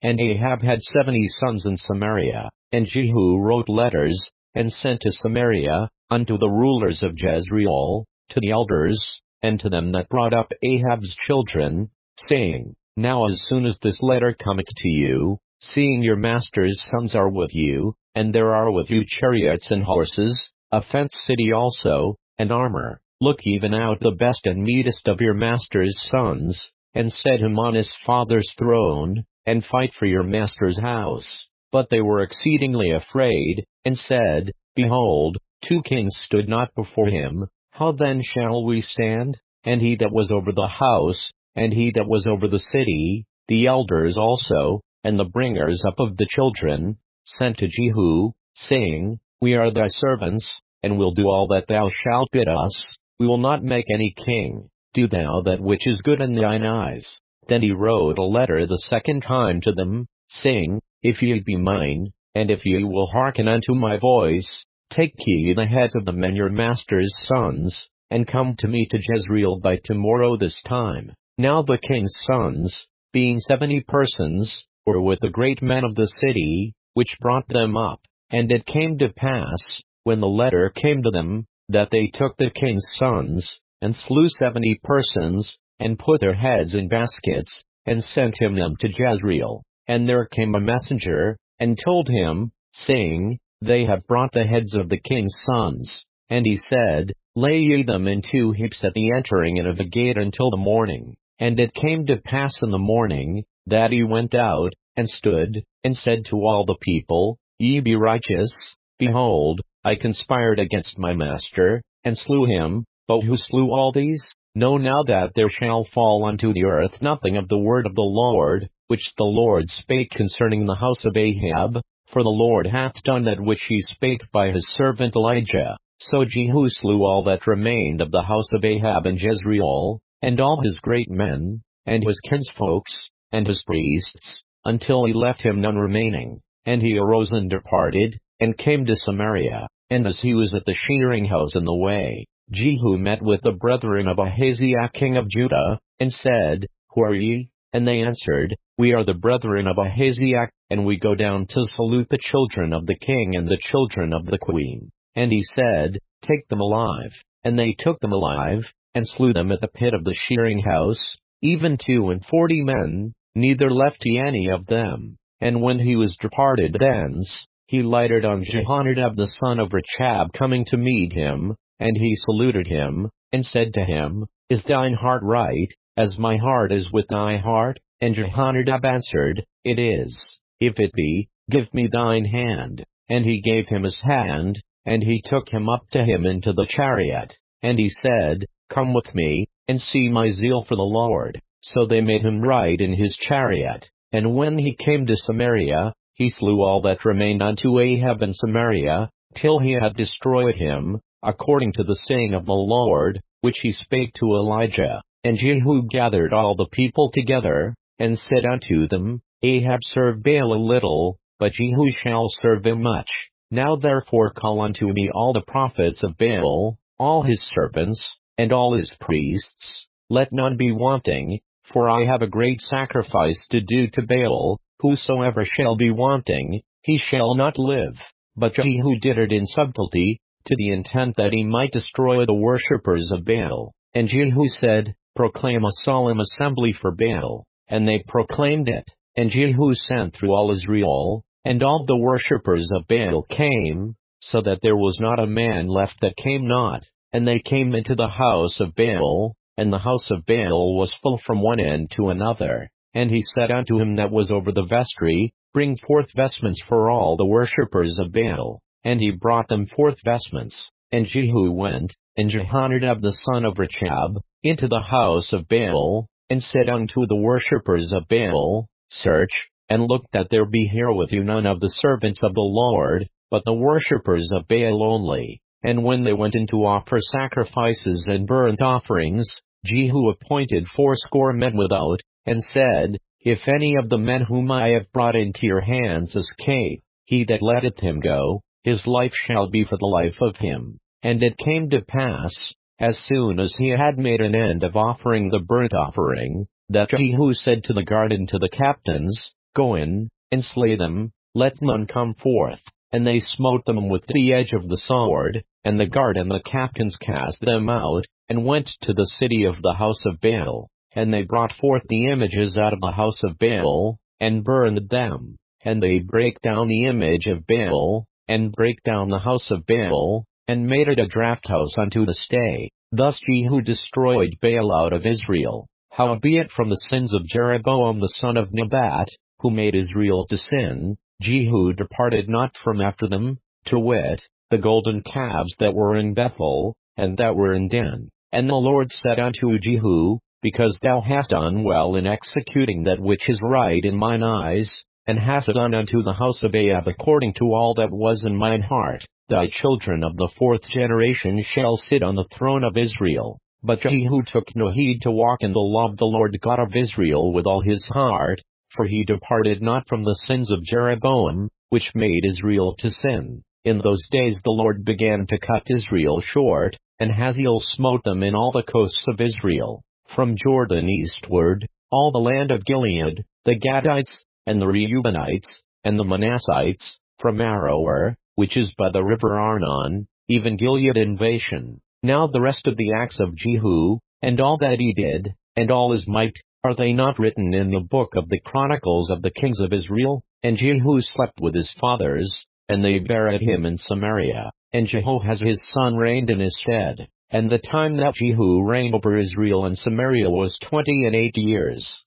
And Ahab had 70 sons in Samaria. And Jehu wrote letters, and sent to Samaria, unto the rulers of Jezreel, to the elders, and to them that brought up Ahab's children, saying, Now as soon as this letter cometh to you, seeing your master's sons are with you, and there are with you chariots and horses, a fenced city also, and armor, look even out the best and meetest of your master's sons, and set him on his father's throne, and fight for your master's house. But they were exceedingly afraid, and said, Behold, 2 kings stood not before him, how then shall we stand? And he that was over the house, and he that was over the city, the elders also, and the bringers up of the children, sent to Jehu, saying, We are thy servants, and will do all that thou shalt bid us, we will not make any king, do thou that which is good in thine eyes. Then he wrote a letter the second time to them, saying, If ye be mine, and if ye will hearken unto my voice, take ye the heads of the men your master's sons, and come to me to Jezreel by tomorrow this time. Now the king's sons, being 70 persons, were with the great men of the city, which brought them up. And it came to pass, when the letter came to them, that they took the king's sons, and slew 70 persons, and put their heads in baskets, and sent him them to Jezreel. And there came a messenger, and told him, saying, They have brought the heads of the king's sons. And he said, Lay ye them in 2 heaps at the entering in of the gate until the morning. And it came to pass in the morning, that he went out, and stood, and said to all the people, Ye be righteous. Behold, I conspired against my master, and slew him. But who slew all these? Know now that there shall fall unto the earth nothing of the word of the Lord, which the Lord spake concerning the house of Ahab, for the Lord hath done that which he spake by his servant Elijah. So Jehu slew all that remained of the house of Ahab in Jezreel, and all his great men, and his kinsfolks, and his priests, until he left him none remaining. And he arose and departed, and came to Samaria. And as he was at the shearing house in the way, Jehu met with the brethren of Ahaziah king of Judah, and said, Who are ye? And they answered, We are the brethren of Ahaziah, and we go down to salute the children of the king and the children of the queen. And he said, Take them alive. And they took them alive, and slew them at the pit of the shearing house, even 42 men, neither left he any of them. And when he was departed thence, he lighted on Jehonadab the son of Rechab coming to meet him, and he saluted him, and said to him, Is thine heart right, as my heart is with thy heart? And Jehonadab answered, It is. If it be, give me thine hand. And he gave him his hand, and he took him up to him into the chariot. And he said, Come with me, and see my zeal for the Lord. So they made him ride in his chariot. And when he came to Samaria, he slew all that remained unto Ahab in Samaria, till he had destroyed him, according to the saying of the Lord, which he spake to Elijah. And Jehu gathered all the people together, and said unto them, Ahab served Baal a little, but Jehu shall serve him much. Now therefore call unto me all the prophets of Baal, all his servants, and all his priests, let none be wanting, for I have a great sacrifice to do to Baal. Whosoever shall be wanting, he shall not live. But Jehu did it in subtlety, to the intent that he might destroy the worshippers of Baal. And Jehu said, Proclaim a solemn assembly for Baal. And they proclaimed it. And Jehu sent through all Israel, and all the worshippers of Baal came, so that there was not a man left that came not. And they came into the house of Baal, and the house of Baal was full from one end to another. And he said unto him that was over the vestry, Bring forth vestments for all the worshippers of Baal. And he brought them forth vestments. And Jehu went, and Jehonadab the son of Rechab, into the house of Baal, and said unto the worshippers of Baal, Search, and look that there be here with you none of the servants of the Lord, but the worshippers of Baal only. And when they went in to offer sacrifices and burnt offerings, Jehu appointed 80 men without, and said, If any of the men whom I have brought into your hands escape, he that letteth him go, his life shall be for the life of him. And it came to pass, as soon as he had made an end of offering the burnt offering, that Jehu said to the guard and to the captains, Go in, and slay them, let none come forth. And they smote them with the edge of the sword, and the guard and the captains cast them out, and went to the city of the house of Baal. And they brought forth the images out of the house of Baal, and burned them. And they brake down the image of Baal, and brake down the house of Baal, and made it a draught house unto this day. Thus Jehu destroyed Baal out of Israel. Howbeit from the sins of Jeroboam the son of Nebat, who made Israel to sin, Jehu departed not from after them, to wit, the golden calves that were in Bethel, and that were in Dan. And the Lord said unto Jehu, Because thou hast done well in executing that which is right in mine eyes, and hast done unto the house of Ahab according to all that was in mine heart, thy children of the fourth generation shall sit on the throne of Israel. But Jehu took no heed to walk in the law of the Lord God of Israel with all his heart, for he departed not from the sins of Jeroboam, which made Israel to sin. In those days the Lord began to cut Israel short, and Hazael smote them in all the coasts of Israel, from Jordan eastward, all the land of Gilead, the Gadites, and the Reubenites, and the Manassites, from Aroer, which is by the river Arnon, even Gilead and Bashan. Now the rest of the acts of Jehu, and all that he did, and all his might, are they not written in the book of the Chronicles of the kings of Israel? And Jehu slept with his fathers, and they buried him in Samaria. And Jehoahaz his son reigned in his stead. And the time that Jehu reigned over Israel and Samaria was 28 years.